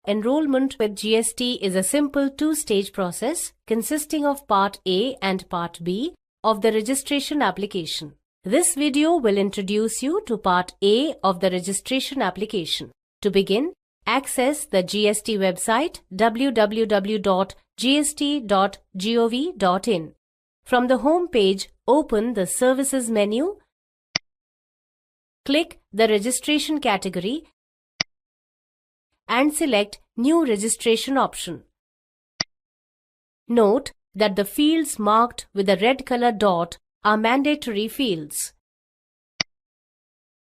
Enrollment with GST is a simple two-stage process consisting of Part A and Part B of the registration application. This video will introduce you to Part A of the registration application. To begin, access the GST website www.gst.gov.in. From the home page, open the Services menu, click the Registration category and select New Registration option. Note that the fields marked with a red color dot are mandatory fields.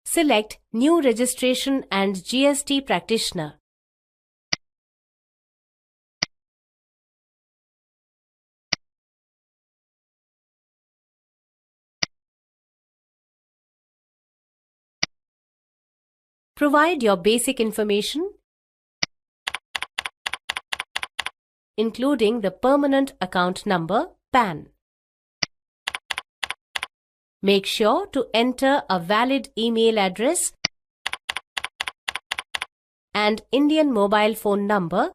Select New Registration and GST Practitioner. Provide your basic information, including the permanent account number, PAN. Make sure to enter a valid email address and Indian mobile phone number,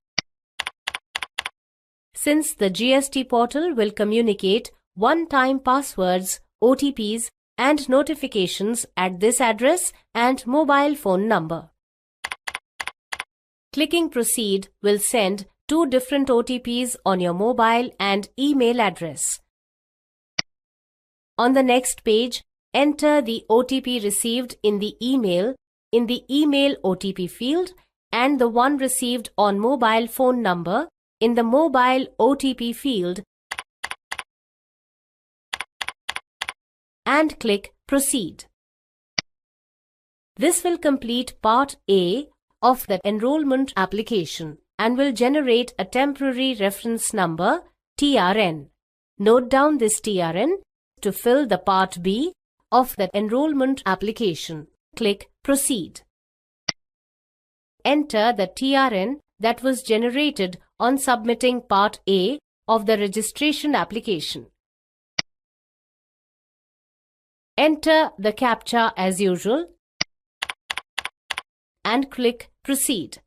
since the GST portal will communicate one-time passwords, OTPs, and notifications at this address and mobile phone number. Clicking Proceed will send two different OTPs on your mobile and email address. On the next page, enter the OTP received in the email OTP field and the one received on mobile phone number in the mobile OTP field and click Proceed. This will complete Part A of the enrollment application and will generate a temporary reference number, TRN. Note down this TRN to fill the Part B of the enrollment application. Click Proceed. Enter the TRN that was generated on submitting Part A of the registration application. Enter the CAPTCHA as usual and click Proceed.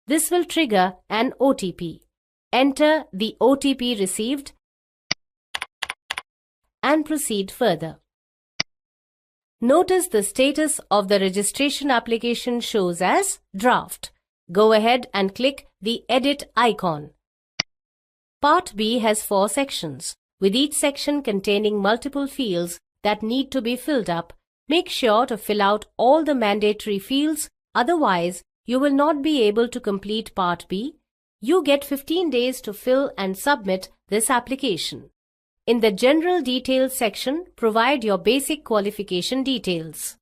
This will trigger an OTP. Enter the OTP received and proceed further. Notice the status of the registration application shows as draft. Go ahead and click the edit icon. Part B has 4 sections, with each section containing multiple fields that need to be filled up. Make sure to fill out all the mandatory fields, otherwise you will not be able to complete Part B. You get 15 days to fill and submit this application. In the General Details section, provide your basic qualification details.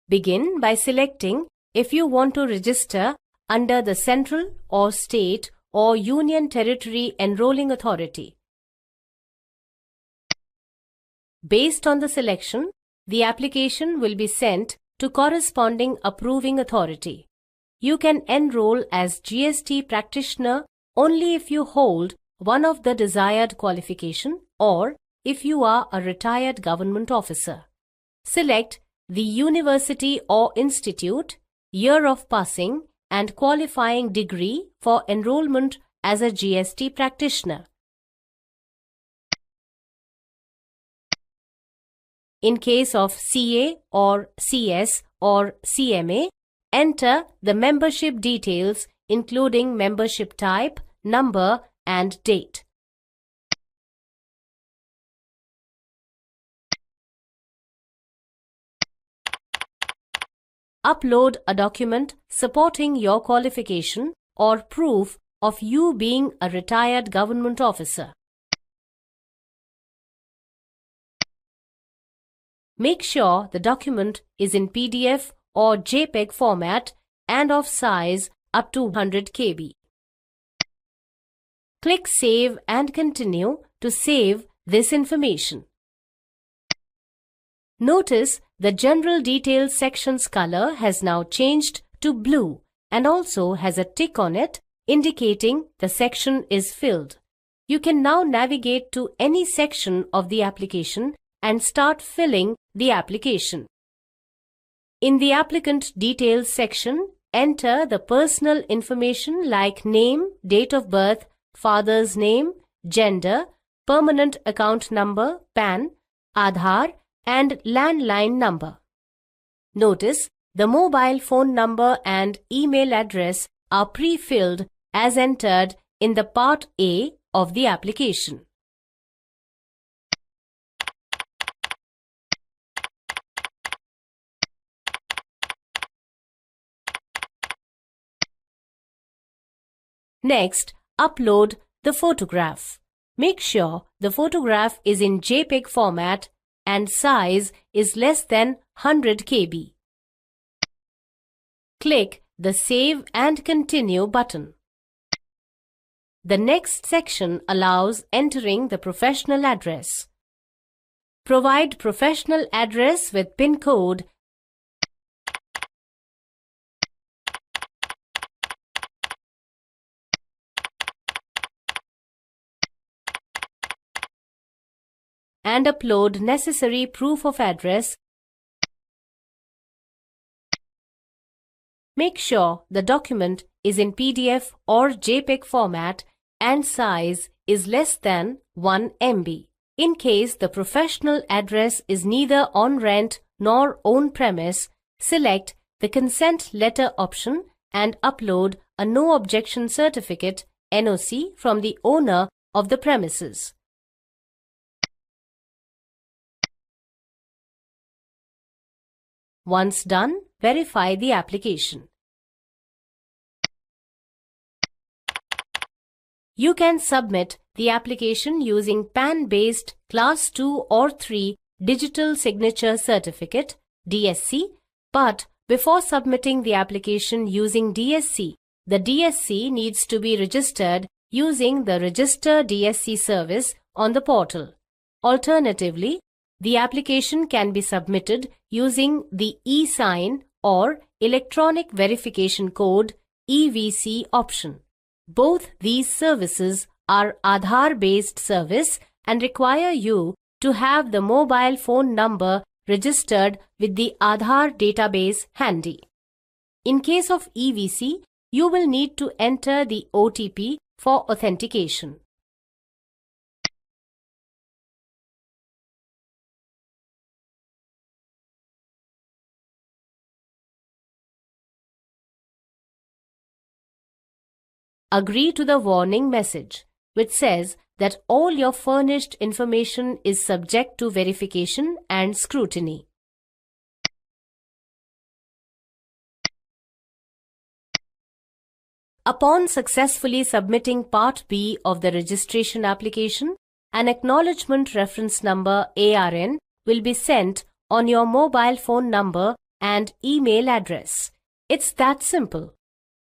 Begin by selecting if you want to register under the Central or State or Union Territory Enrolling Authority. Based on the selection, the application will be sent to corresponding approving authority. You can enroll as GST practitioner only if you hold one of the desired qualification or if you are a retired government officer. Select the university or institute, year of passing and qualifying degree for enrollment as a GST practitioner. In case of CA or CS or CMA, enter the membership details including membership type, number and date. Upload a document supporting your qualification or proof of you being a retired government officer. Make sure the document is in PDF or JPEG format and of size up to 100 KB. Click Save and Continue to save this information. Notice the General Details section's color has now changed to blue and also has a tick on it indicating the section is filled. You can now navigate to any section of the application and start filling the application. In the Applicant Details section, enter the personal information like name, date of birth, father's name, gender, permanent account number, PAN, Aadhaar, and landline number. Notice the mobile phone number and email address are pre-filled as entered in the Part A of the application. Next, upload the photograph. Make sure the photograph is in JPEG format and size is less than 100 KB. Click the Save and Continue button. The next section allows entering the professional address. Provide professional address with PIN code and upload necessary proof of address. Make sure the document is in PDF or JPEG format and size is less than 1 MB. In case the professional address is neither on rent nor own premise, select the consent letter option and upload a no objection certificate (NOC) from the owner of the premises. Once done, verify the application. You can submit the application using PAN-based Class 2 or 3 Digital Signature Certificate (DSC), but before submitting the application using DSC, the DSC needs to be registered using the Register DSC service on the portal. Alternatively, the application can be submitted using the e-sign or Electronic Verification Code (EVC) option. Both these services are Aadhaar-based service and require you to have the mobile phone number registered with the Aadhaar database handy. In case of EVC, you will need to enter the OTP for authentication. Agree to the warning message, which says that all your furnished information is subject to verification and scrutiny. Upon successfully submitting Part B of the registration application, an Acknowledgement Reference Number (ARN) will be sent on your mobile phone number and email address. It's that simple.